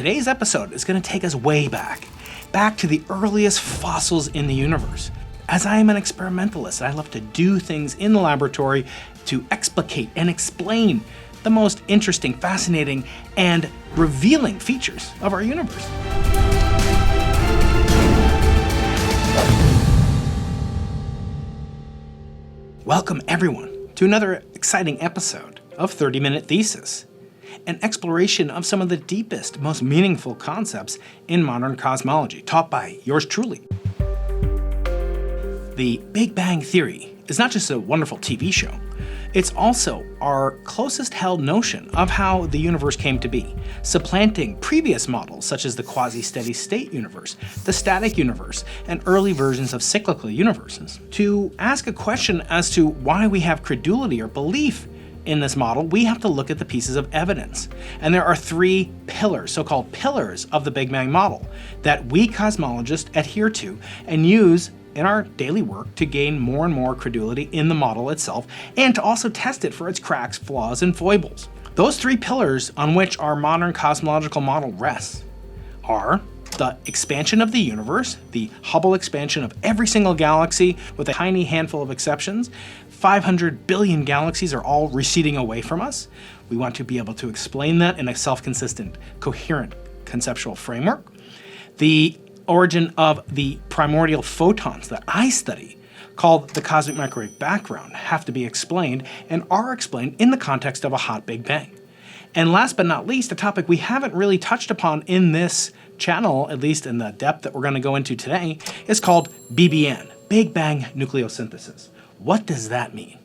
Today's episode is going to take us way back to the earliest fossils in the universe. As I am an experimentalist, I love to do things in the laboratory to explicate and explain the most interesting, fascinating, and revealing features of our universe. Welcome everyone to another exciting episode of 30-Minute Thesis, an exploration of some of the deepest, most meaningful concepts in modern cosmology, taught by yours truly. The Big Bang Theory is not just a wonderful TV show, it's also our closest held notion of how the universe came to be, supplanting previous models such as the quasi-steady state universe, the static universe, and early versions of cyclical universes. To ask a question as to why we have credulity or belief in this model, we have to look at the pieces of evidence. And there are three pillars, so-called pillars of the Big Bang model, that we cosmologists adhere to and use in our daily work to gain more and more credulity in the model itself, and to also test it for its cracks, flaws, and foibles. Those three pillars on which our modern cosmological model rests are the expansion of the universe, the Hubble expansion of every single galaxy with a tiny handful of exceptions. 500 billion galaxies are all receding away from us. We want to be able to explain that in a self-consistent, coherent conceptual framework. The origin of the primordial photons that I study, called the cosmic microwave background, have to be explained and are explained in the context of a hot Big Bang. And last but not least, a topic we haven't really touched upon in this channel, at least in the depth that we're going to go into today, is called BBN, Big Bang Nucleosynthesis. What does that mean?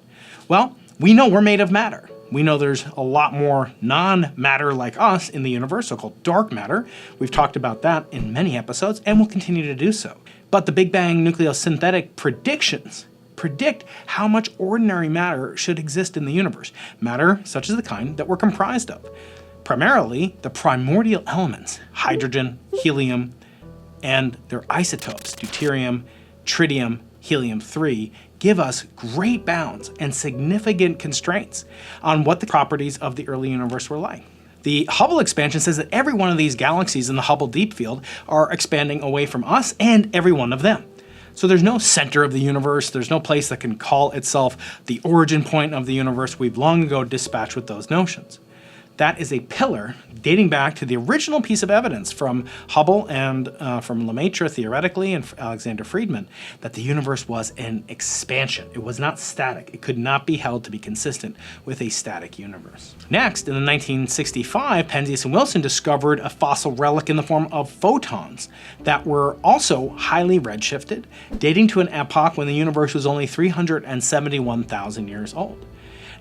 Well, we know we're made of matter. We know there's a lot more non-matter like us in the universe, so-called dark matter. We've talked about that in many episodes, and we'll continue to do so. But the Big Bang nucleosynthetic predictions predict how much ordinary matter should exist in the universe. Matter such as the kind that we're comprised of. Primarily, the primordial elements, hydrogen, helium, and their isotopes, deuterium, tritium, helium-3, give us great bounds and significant constraints on what the properties of the early universe were like. The Hubble expansion says that every one of these galaxies in the Hubble deep field are expanding away from us and every one of them. So there's no center of the universe, there's no place that can call itself the origin point of the universe. We've long ago dispatched with those notions. That is a pillar dating back to the original piece of evidence from Hubble and from Lemaitre theoretically and Alexander Friedman, that the universe was an expansion. It was not static. It could not be held to be consistent with a static universe. Next, in 1965, Penzias and Wilson discovered a fossil relic in the form of photons that were also highly redshifted, dating to an epoch when the universe was only 371,000 years old.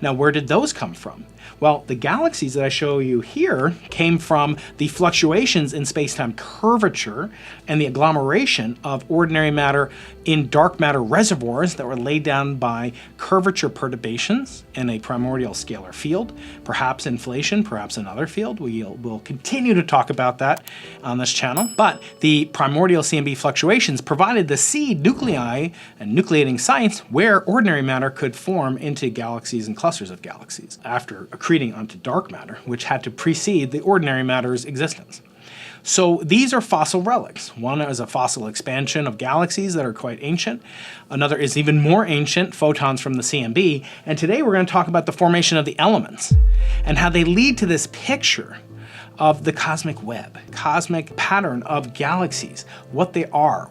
Now, where did those come from? Well, the galaxies that I show you here came from the fluctuations in space-time curvature and the agglomeration of ordinary matter in dark matter reservoirs that were laid down by curvature perturbations in a primordial scalar field, perhaps inflation, perhaps another field. We'll continue to talk about that on this channel. But the primordial CMB fluctuations provided the seed nuclei and nucleating sites where ordinary matter could form into galaxies and clusters of galaxies after accreting onto dark matter, which had to precede the ordinary matter's existence. So these are fossil relics. One is a fossil expansion of galaxies that are quite ancient. Another is even more ancient, photons from the CMB. And today we're going to talk about the formation of the elements and how they lead to this picture of the cosmic web, cosmic pattern of galaxies. What they are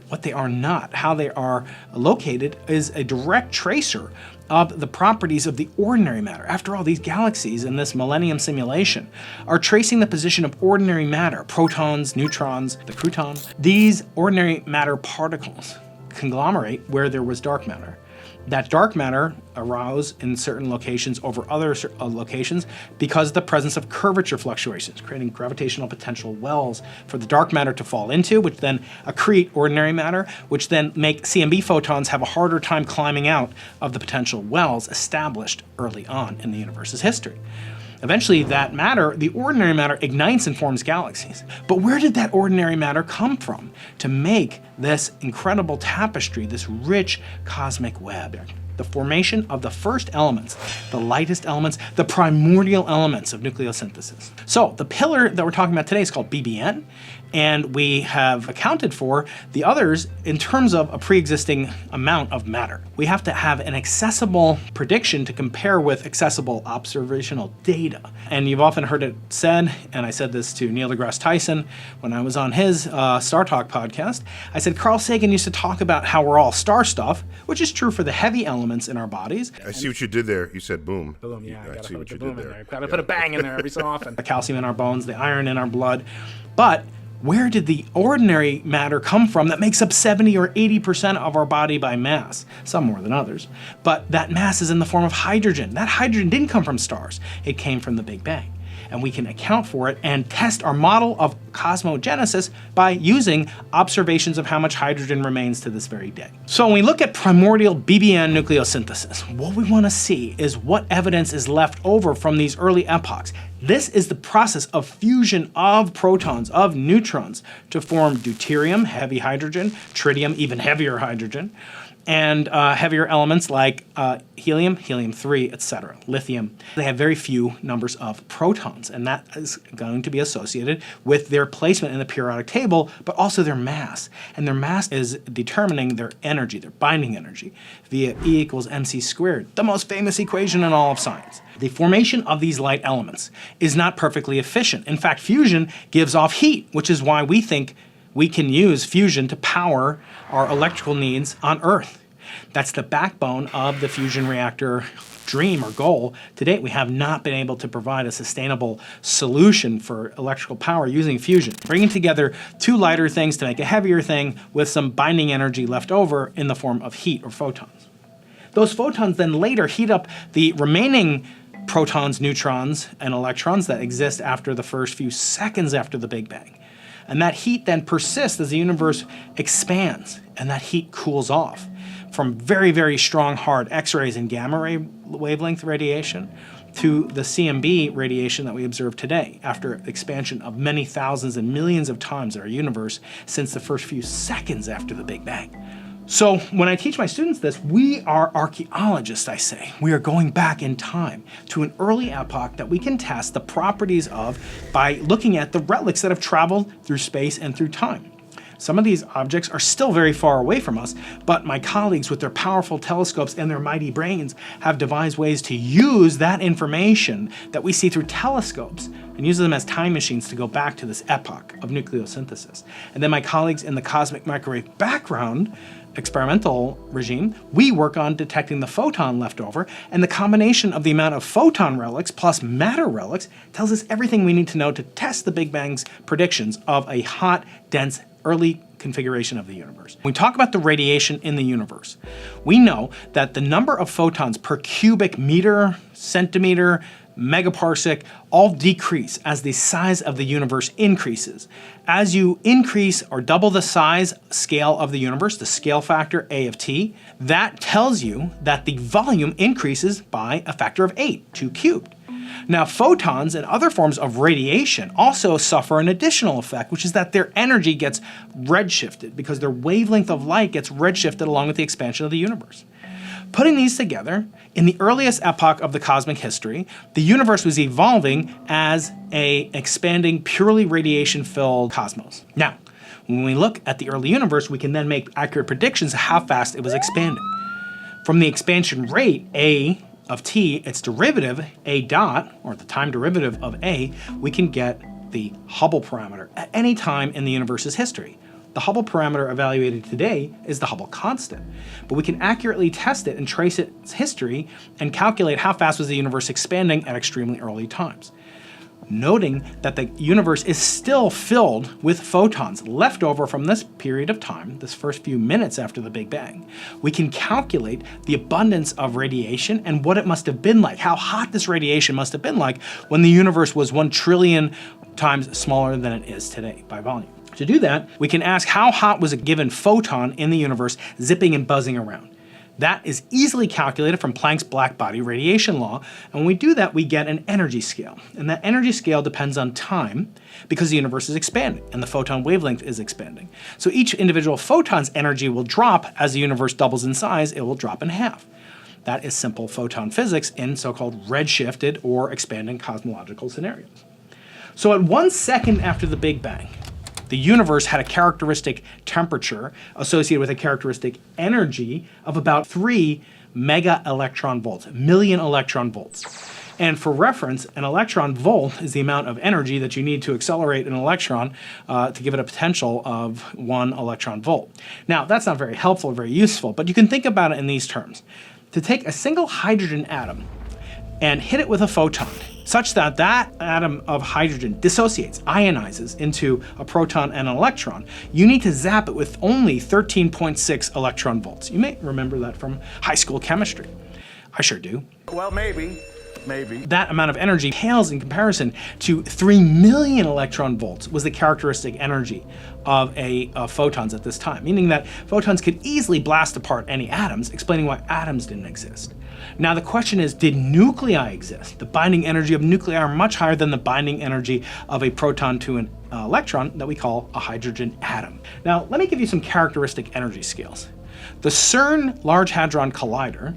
not, how they are located is a direct tracer of the properties of the ordinary matter. After all, these galaxies in this millennium simulation are tracing the position of ordinary matter, protons, neutrons, the crouton. These ordinary matter particles conglomerate where there was dark matter. That dark matter arose in certain locations over other locations because of the presence of curvature fluctuations, creating gravitational potential wells for the dark matter to fall into, which then accrete ordinary matter, which then make CMB photons have a harder time climbing out of the potential wells established early on in the universe's history. Eventually, that matter, the ordinary matter, ignites and forms galaxies. But where did that ordinary matter come from to make this incredible tapestry, this rich cosmic web? the formation of the first elements, the lightest elements, the primordial elements of nucleosynthesis. So the pillar that we're talking about today is called BBN, and we have accounted for the others in terms of a pre-existing amount of matter. We have to have an accessible prediction to compare with accessible observational data. And you've often heard it said, and I said this to Neil deGrasse Tyson when I was on his Star Talk podcast, I said Carl Sagan used to talk about how we're all star stuff, which is true for the heavy elements in our bodies. I see what you did there. You said boom. Boom, yeah, I gotta put you the boom did in there. Gotta put a bang in there every so often. The calcium in our bones, the iron in our blood. But where did the ordinary matter come from that makes up 70 or 80% of our body by mass? Some more than others. But that mass is in the form of hydrogen. That hydrogen didn't come from stars. It came from the Big Bang. And we can account for it and test our model of cosmogenesis by using observations of how much hydrogen remains to this very day. So when we look at primordial BBN nucleosynthesis, what we want to see is what evidence is left over from these early epochs. This is the process of fusion of protons, of neutrons, to form deuterium, heavy hydrogen, tritium, even heavier hydrogen, and heavier elements like helium, helium-3, etc., lithium. They have very few numbers of protons, and that is going to be associated with their placement in the periodic table, but also their mass. And their mass is determining their energy, their binding energy, via E equals mc squared, the most famous equation in all of science. The formation of these light elements is not perfectly efficient. In fact, fusion gives off heat, which is why we think we can use fusion to power our electrical needs on Earth. That's the backbone of the fusion reactor dream or goal. To date, we have not been able to provide a sustainable solution for electrical power using fusion, bringing together two lighter things to make a heavier thing with some binding energy left over in the form of heat or photons. Those photons then later heat up the remaining protons, neutrons, and electrons that exist after the first few seconds after the Big Bang. And that heat then persists as the universe expands, and that heat cools off from very, very strong hard X-rays and gamma ray wavelength radiation to the CMB radiation that we observe today after expansion of many thousands and millions of times in our universe since the first few seconds after the Big Bang. So when I teach my students this, we are archaeologists, I say. We are going back in time to an early epoch that we can test the properties of by looking at the relics that have traveled through space and through time. Some of these objects are still very far away from us, but my colleagues with their powerful telescopes and their mighty brains have devised ways to use that information that we see through telescopes and use them as time machines to go back to this epoch of nucleosynthesis. And then my colleagues in the cosmic microwave background experimental regime, we work on detecting the photon left over, and the combination of the amount of photon relics plus matter relics tells us everything we need to know to test the Big Bang's predictions of a hot, dense, early configuration of the universe. When we talk about the radiation in the universe, we know that the number of photons per cubic meter, centimeter, megaparsec all decrease as the size of the universe increases. As you increase or double the size scale of the universe, the scale factor A of t, that tells you that the volume increases by a factor of 8, 2 cubed. Now, photons and other forms of radiation also suffer an additional effect, which is that their energy gets redshifted because their wavelength of light gets redshifted along with the expansion of the universe. Putting these together, in the earliest epoch of the cosmic history, the universe was evolving as an expanding, purely radiation-filled cosmos. Now, when we look at the early universe, we can then make accurate predictions of how fast it was expanding. From the expansion rate, A of t, its derivative, A dot, or the time derivative of A, we can get the Hubble parameter at any time in the universe's history. The Hubble parameter evaluated today is the Hubble constant, but we can accurately test it and trace its history and calculate how fast was the universe expanding at extremely early times. Noting that the universe is still filled with photons left over from this period of time, this first few minutes after the Big Bang, we can calculate the abundance of radiation and what it must have been like, how hot this radiation must have been like when the universe was 1 trillion times smaller than it is today by volume. To do that, we can ask how hot was a given photon in the universe zipping and buzzing around. That is easily calculated from Planck's black-body radiation law, and when we do that, we get an energy scale. And that energy scale depends on time because the universe is expanding and the photon wavelength is expanding. So each individual photon's energy will drop as the universe doubles in size, it will drop in half. That is simple photon physics in so-called redshifted or expanding cosmological scenarios. So at 1 second after the Big Bang, the universe had a characteristic temperature associated with a characteristic energy of about 3 mega electron volts, million electron volts. And for reference, an electron volt is the amount of energy that you need to accelerate an electron to give it a potential of 1 electron volt. Now, that's not very helpful or very useful, but you can think about it in these terms. To take a single hydrogen atom and hit it with a photon, such that that atom of hydrogen dissociates, ionizes into a proton and an electron, you need to zap it with only 13.6 electron volts. You may remember that from high school chemistry. I sure do. Well, maybe. That amount of energy pales in comparison to 3 million electron volts was the characteristic energy of photons at this time, meaning that photons could easily blast apart any atoms, explaining why atoms didn't exist. Now the question is, did nuclei exist? The binding energy of nuclei are much higher than the binding energy of a proton to an electron that we call a hydrogen atom. Now let me give you some characteristic energy scales. The CERN Large Hadron Collider,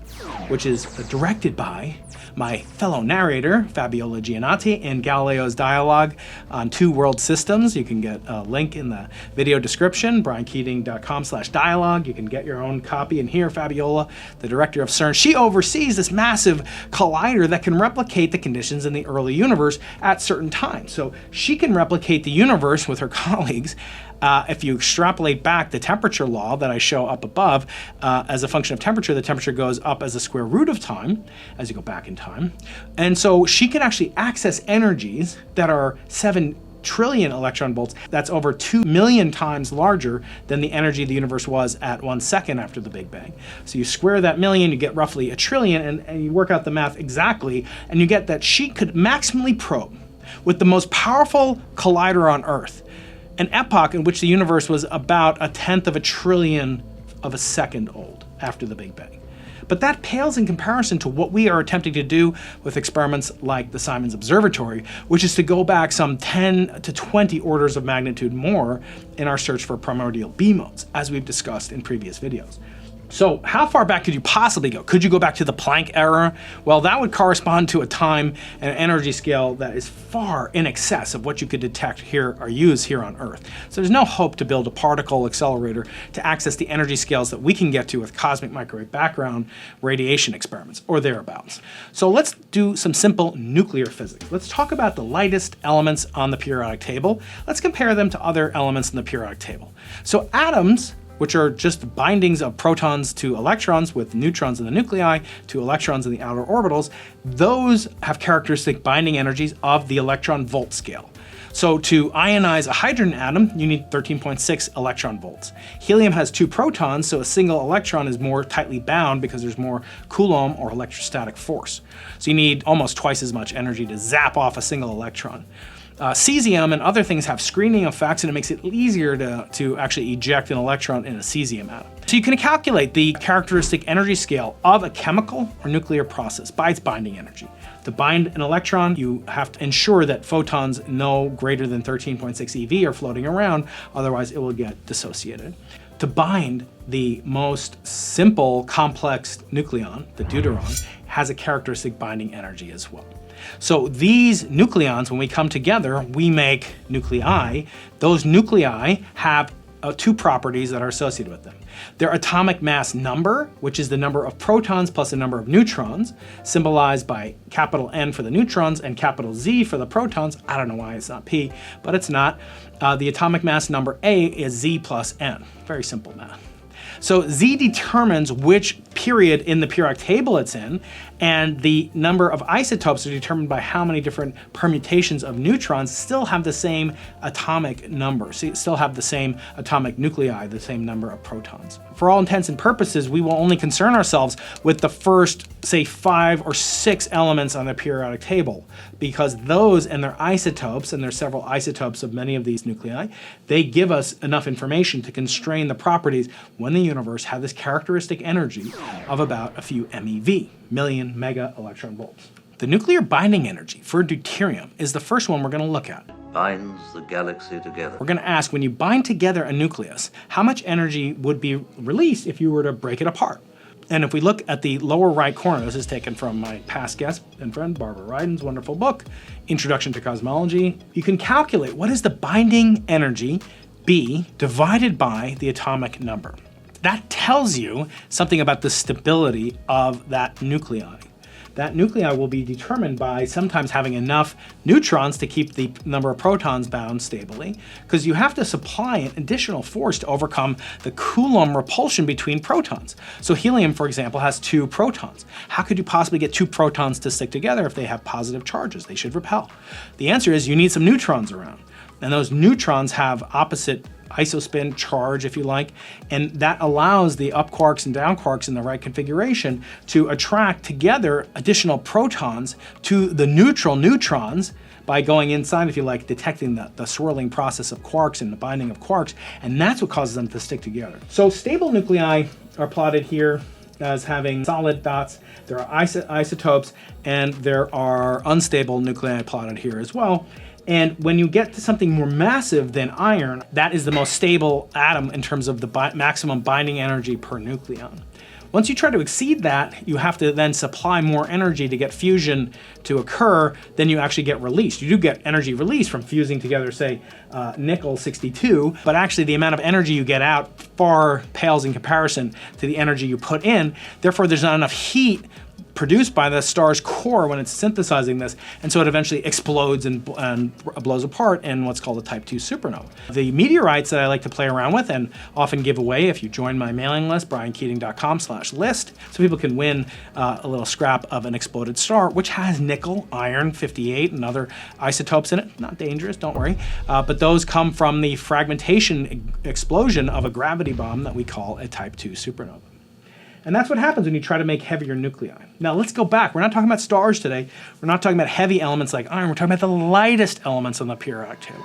which is directed by my fellow narrator, Fabiola Giannati, in Galileo's dialogue on two world systems. You can get a link in the video description, briankeating.com/dialogue. You can get your own copy. And here, Fabiola, the director of CERN, she oversees this massive collider that can replicate the conditions in the early universe at certain times. So she can replicate the universe with her colleagues. If you extrapolate back the temperature law that I show up above, as a function of temperature, the temperature goes up as the square root of time as you go back in time. And so she can actually access energies that are 7 trillion electron volts. That's over 2 million times larger than the energy of the universe was at 1 second after the Big Bang. So you square that million, you get roughly a trillion, and you work out the math exactly, and you get that she could maximally probe with the most powerful collider on Earth an epoch in which the universe was about 1/10 of a trillion of a second old after the Big Bang. But that pales in comparison to what we are attempting to do with experiments like the Simons Observatory, which is to go back some 10 to 20 orders of magnitude more in our search for primordial B modes, as we've discussed in previous videos. So how far back could you possibly go? Could you go back to the Planck era? Well, that would correspond to a time and energy scale that is far in excess of what you could detect here or use here on Earth. So there's no hope to build a particle accelerator to access the energy scales that we can get to with cosmic microwave background radiation experiments or thereabouts. So let's do some simple nuclear physics. Let's talk about the lightest elements on the periodic table. Let's compare them to other elements in the periodic table. So atoms, which are just bindings of protons to electrons with neutrons in the nuclei to electrons in the outer orbitals, those have characteristic binding energies of the electron volt scale. So to ionize a hydrogen atom, you need 13.6 electron volts. Helium has 2 protons, so a single electron is more tightly bound because there's more Coulomb or electrostatic force. So you need almost twice as much energy to zap off a single electron. Cesium and other things have screening effects, and it makes it easier to actually eject an electron in a cesium atom. So you can calculate the characteristic energy scale of a chemical or nuclear process by its binding energy. To bind an electron, you have to ensure that photons no greater than 13.6 eV are floating around, otherwise it will get dissociated. To bind the most simple complex nucleon, the deuteron, has a characteristic binding energy as well. So these nucleons, when we come together, we make nuclei. Those nuclei have 2 properties that are associated with them. Their atomic mass number, which is the number of protons plus the number of neutrons, symbolized by capital N for the neutrons and capital Z for the protons. I don't know why it's not P, but it's not. The atomic mass number A is Z plus N. Very simple math. So Z determines which period in the periodic table it's in, and the number of isotopes are determined by how many different permutations of neutrons still have the same atomic number, so you still have the same atomic nuclei, the same number of protons. For all intents and purposes, we will only concern ourselves with the first, say, 5 or 6 elements on the periodic table, because those and their isotopes, and there's several isotopes of many of these nuclei, they give us enough information to constrain the properties when the universe had this characteristic energy of about a few MeV, million mega electron volts. The nuclear binding energy for deuterium is the first one we're going to look at. Binds the galaxy together. We're going to ask, when you bind together a nucleus, how much energy would be released if you were to break it apart? And if we look at the lower right corner, this is taken from my past guest and friend, Barbara Ryden's wonderful book, Introduction to Cosmology. You can calculate what is the binding energy, B, divided by the atomic number. That tells you something about the stability of that nuclei. That nuclei will be determined by sometimes having enough neutrons to keep the number of protons bound stably, because you have to supply an additional force to overcome the Coulomb repulsion between protons. So helium, for example, has 2 protons. How could you possibly get 2 protons to stick together if they have positive charges? They should repel. The answer is you need some neutrons around. And those neutrons have opposite isospin charge, if you like, and that allows the up quarks and down quarks in the right configuration to attract together additional protons to the neutral neutrons by going inside, if you like, detecting the swirling process of quarks and the binding of quarks, and that's what causes them to stick together. So stable nuclei are plotted here as having solid dots. There are isotopes, and there are unstable nuclei plotted here as well. And when you get to something more massive than iron, that is the most stable atom in terms of the maximum binding energy per nucleon. Once you try to exceed that, you have to then supply more energy to get fusion to occur, then you actually get released. You do get energy release from fusing together, say, nickel-62, but actually the amount of energy you get out far pales in comparison to the energy you put in. Therefore, there's not enough heat produced by the star's core when it's synthesizing this, and so it eventually explodes and blows apart in what's called a type 2 supernova. The meteorites that I like to play around with and often give away if you join my mailing list, briankeating.com/list, so people can win a little scrap of an exploded star, which has nickel, iron, 58, and other isotopes in it. Not dangerous, don't worry, but those come from the fragmentation explosion of a gravity bomb that we call a type 2 supernova. And that's what happens when you try to make heavier nuclei. Now let's go back. We're not talking about stars today. We're not talking about heavy elements like iron. We're talking about the lightest elements on the periodic table.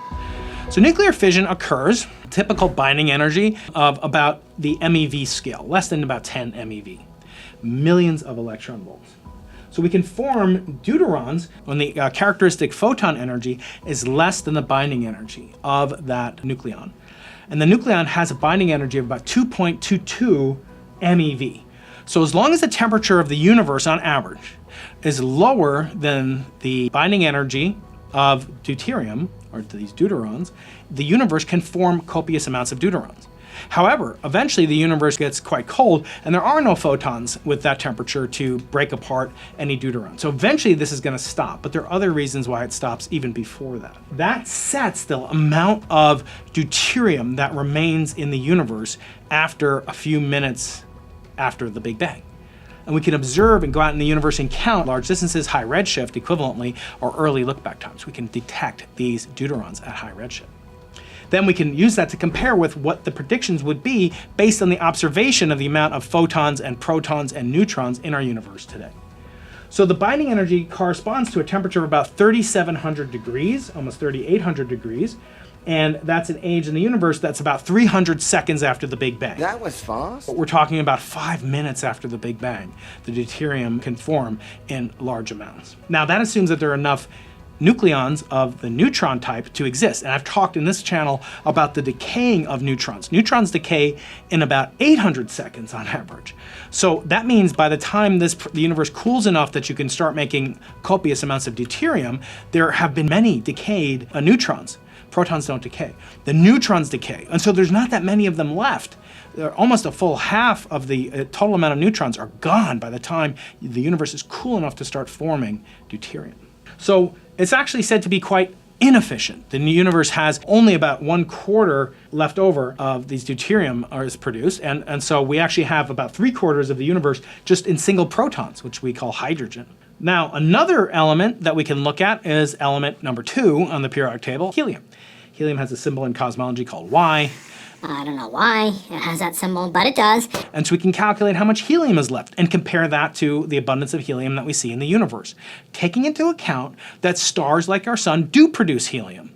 So nuclear fission occurs, typical binding energy of about the MeV scale, less than about 10 MeV, millions of electron volts. So we can form deuterons when the characteristic photon energy is less than the binding energy of that nucleon. And the nucleon has a binding energy of about 2.22 MeV. So as long as the temperature of the universe on average is lower than the binding energy of deuterium, or these deuterons, the universe can form copious amounts of deuterons. However, eventually the universe gets quite cold and there are no photons with that temperature to break apart any deuteron. So eventually this is going to stop, but there are other reasons why it stops even before that. That sets the amount of deuterium that remains in the universe after a few minutes after the Big Bang. And we can observe and go out in the universe and count large distances, high redshift equivalently, or early look-back times. We can detect these deuterons at high redshift. Then we can use that to compare with what the predictions would be based on the observation of the amount of photons and protons and neutrons in our universe today. So the binding energy corresponds to a temperature of about 3,700 degrees, almost 3,800 degrees, and that's an age in the universe that's about 300 seconds after the Big Bang. That was fast. We're talking about 5 minutes after the Big Bang. The deuterium can form in large amounts. Now that assumes that there are enough nucleons of the neutron type to exist. And I've talked in this channel about the decaying of neutrons. Neutrons decay in about 800 seconds on average. So that means by the time the universe cools enough that you can start making copious amounts of deuterium, there have been many decayed neutrons. Protons don't decay. The neutrons decay, and so there's not that many of them left. Almost a full half of the total amount of neutrons are gone by the time the universe is cool enough to start forming deuterium. So it's actually said to be quite inefficient. The universe has only about 1/4 left over of these deuterium is produced, and so we actually have about 3/4 of the universe just in single protons, which we call hydrogen. Now, another element that we can look at is element number 2 on the periodic table, helium. Helium has a symbol in cosmology called Y. I don't know why it has that symbol, but it does. And so we can calculate how much helium is left and compare that to the abundance of helium that we see in the universe, taking into account that stars like our sun do produce helium.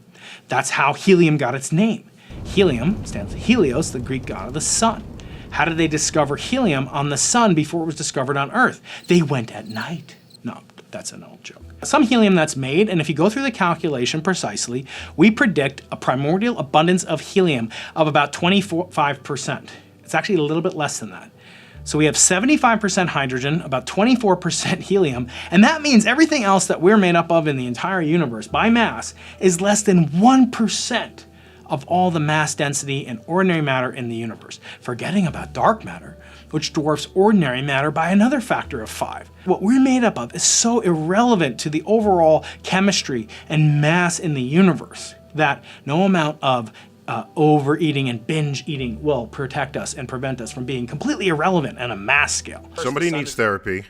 That's how helium got its name. Helium stands for Helios, the Greek god of the sun. How did they discover helium on the sun before it was discovered on Earth? They went at night. No, that's an old joke. Some helium that's made, and if you go through the calculation precisely, we predict a primordial abundance of helium of about 25%. It's actually a little bit less than that. So we have 75% hydrogen, about 24% helium, and that means everything else that we're made up of in the entire universe by mass is less than 1% of all the mass density and ordinary matter in the universe, forgetting about dark matter, which dwarfs ordinary matter by another factor of 5. What we're made up of is so irrelevant to the overall chemistry and mass in the universe that no amount of overeating and binge eating will protect us and prevent us from being completely irrelevant on a mass scale. Somebody needs therapy.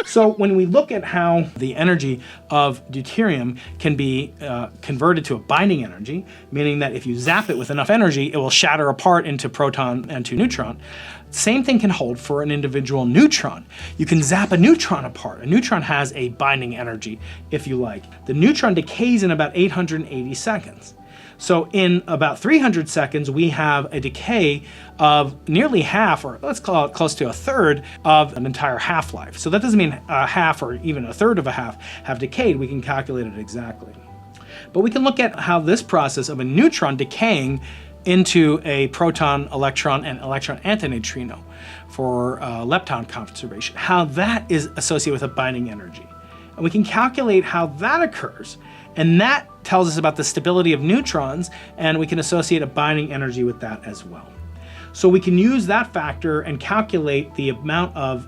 So when we look at how the energy of deuterium can be converted to a binding energy, meaning that if you zap it with enough energy, it will shatter apart into proton and to neutron, same thing can hold for an individual neutron. You can zap a neutron apart. A neutron has a binding energy, if you like. The neutron decays in about 880 seconds. So in about 300 seconds, we have a decay of nearly half, or let's call it close to a third of an entire half-life. So that doesn't mean a half or even a third of a half have decayed. We can calculate it exactly. But we can look at how this process of a neutron decaying into a proton, electron, and electron antineutrino for lepton conservation, how that is associated with a binding energy. And we can calculate how that occurs, and that tells us about the stability of neutrons, and we can associate a binding energy with that as well. So we can use that factor and calculate the amount of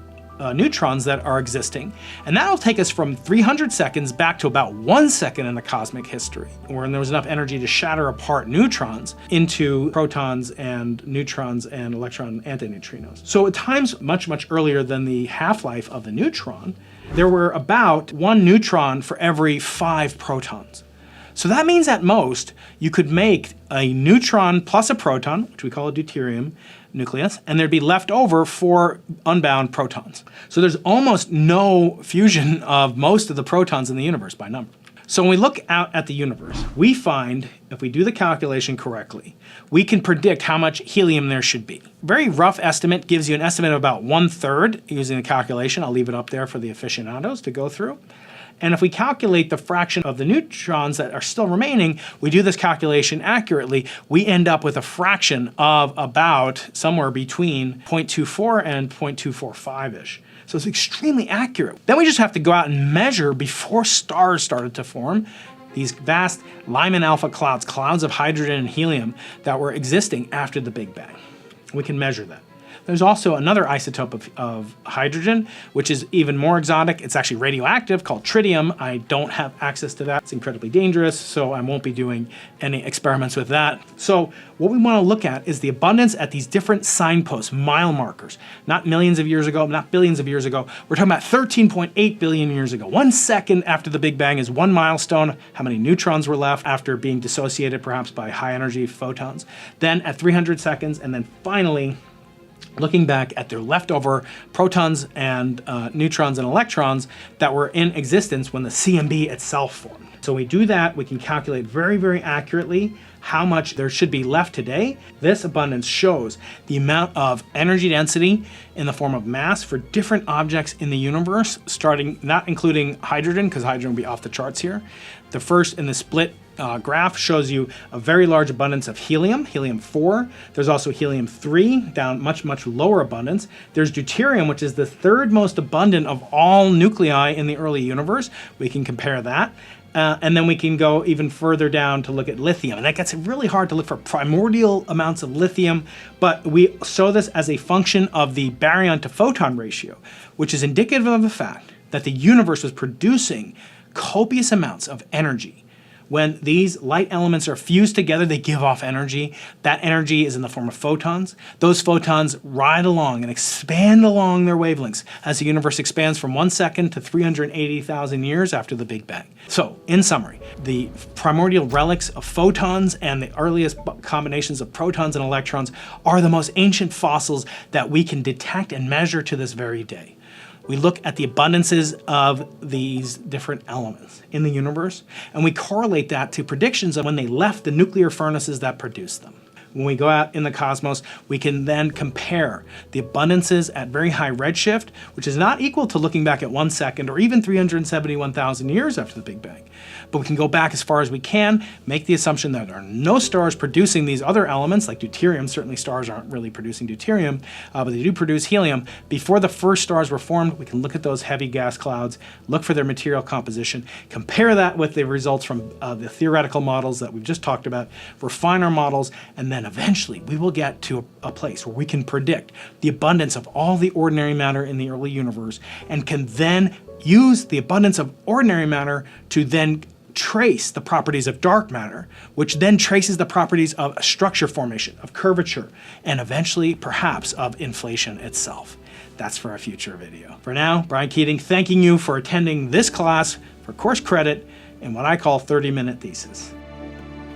neutrons that are existing, and that'll take us from 300 seconds back to about 1 second in the cosmic history, when there was enough energy to shatter apart neutrons into protons and neutrons and electron antineutrinos. So at times much, much earlier than the half-life of the neutron, there were about 1 neutron for every 5 protons. So that means at most, you could make a neutron plus a proton, which we call a deuterium nucleus, and there'd be left over 4 unbound protons. So there's almost no fusion of most of the protons in the universe by number. So when we look out at the universe, we find, if we do the calculation correctly, we can predict how much helium there should be. Very rough estimate gives you an estimate of about 1/3 using the calculation. I'll leave it up there for the aficionados to go through. And if we calculate the fraction of the neutrons that are still remaining, we do this calculation accurately, we end up with a fraction of about somewhere between 0.24 and 0.245-ish. So it's extremely accurate. Then we just have to go out and measure before stars started to form, these vast Lyman alpha clouds, clouds of hydrogen and helium that were existing after the Big Bang. We can measure that. There's also another isotope of hydrogen, which is even more exotic. It's actually radioactive, called tritium. I don't have access to that. It's incredibly dangerous, so I won't be doing any experiments with that. So what we want to look at is the abundance at these different signposts, mile markers. Not millions of years ago, not billions of years ago. We're talking about 13.8 billion years ago. 1 second after the Big Bang is 1 milestone. How many neutrons were left after being dissociated perhaps by high energy photons. Then at 300 seconds, and then finally, looking back at their leftover protons and neutrons and electrons that were in existence when the CMB itself formed. So we do that, we can calculate very, very accurately how much there should be left today. This abundance shows the amount of energy density in the form of mass for different objects in the universe, starting, not including hydrogen, because hydrogen will be off the charts here. The first in the split graph shows you a very large abundance of helium, helium-4. There's also helium-3, down much, much lower abundance. There's deuterium, which is the 3rd most abundant of all nuclei in the early universe. We can compare that. And then we can go even further down to look at lithium. And that gets really hard to look for primordial amounts of lithium, but we show this as a function of the baryon to photon ratio, which is indicative of the fact that the universe was producing copious amounts of energy. When these light elements are fused together, they give off energy. That energy is in the form of photons. Those photons ride along and expand along their wavelengths as the universe expands from 1 second to 380,000 years after the Big Bang. So, in summary, the primordial relics of photons and the earliest combinations of protons and electrons are the most ancient fossils that we can detect and measure to this very day. We look at the abundances of these different elements in the universe, and we correlate that to predictions of when they left the nuclear furnaces that produced them. when we go out in the cosmos, we can then compare the abundances at very high redshift, which is not equal to looking back at 1 second or even 371,000 years after the Big Bang. But we can go back as far as we can, make the assumption that there are no stars producing these other elements, like deuterium. Certainly stars aren't really producing deuterium, but they do produce helium. Before the first stars were formed, we can look at those heavy gas clouds, look for their material composition, compare that with the results from the theoretical models that we've just talked about, refine our models, and then eventually we will get to a place where we can predict the abundance of all the ordinary matter in the early universe and can then use the abundance of ordinary matter to then trace the properties of dark matter, which then traces the properties of structure formation, of curvature, and eventually perhaps of inflation itself. That's for a future video. For now, Brian Keating thanking you for attending this class for course credit in what I call 30-minute thesis.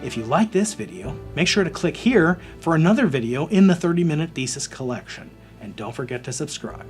If you like this video, make sure to click here for another video in the 30-minute thesis collection. And don't forget to subscribe.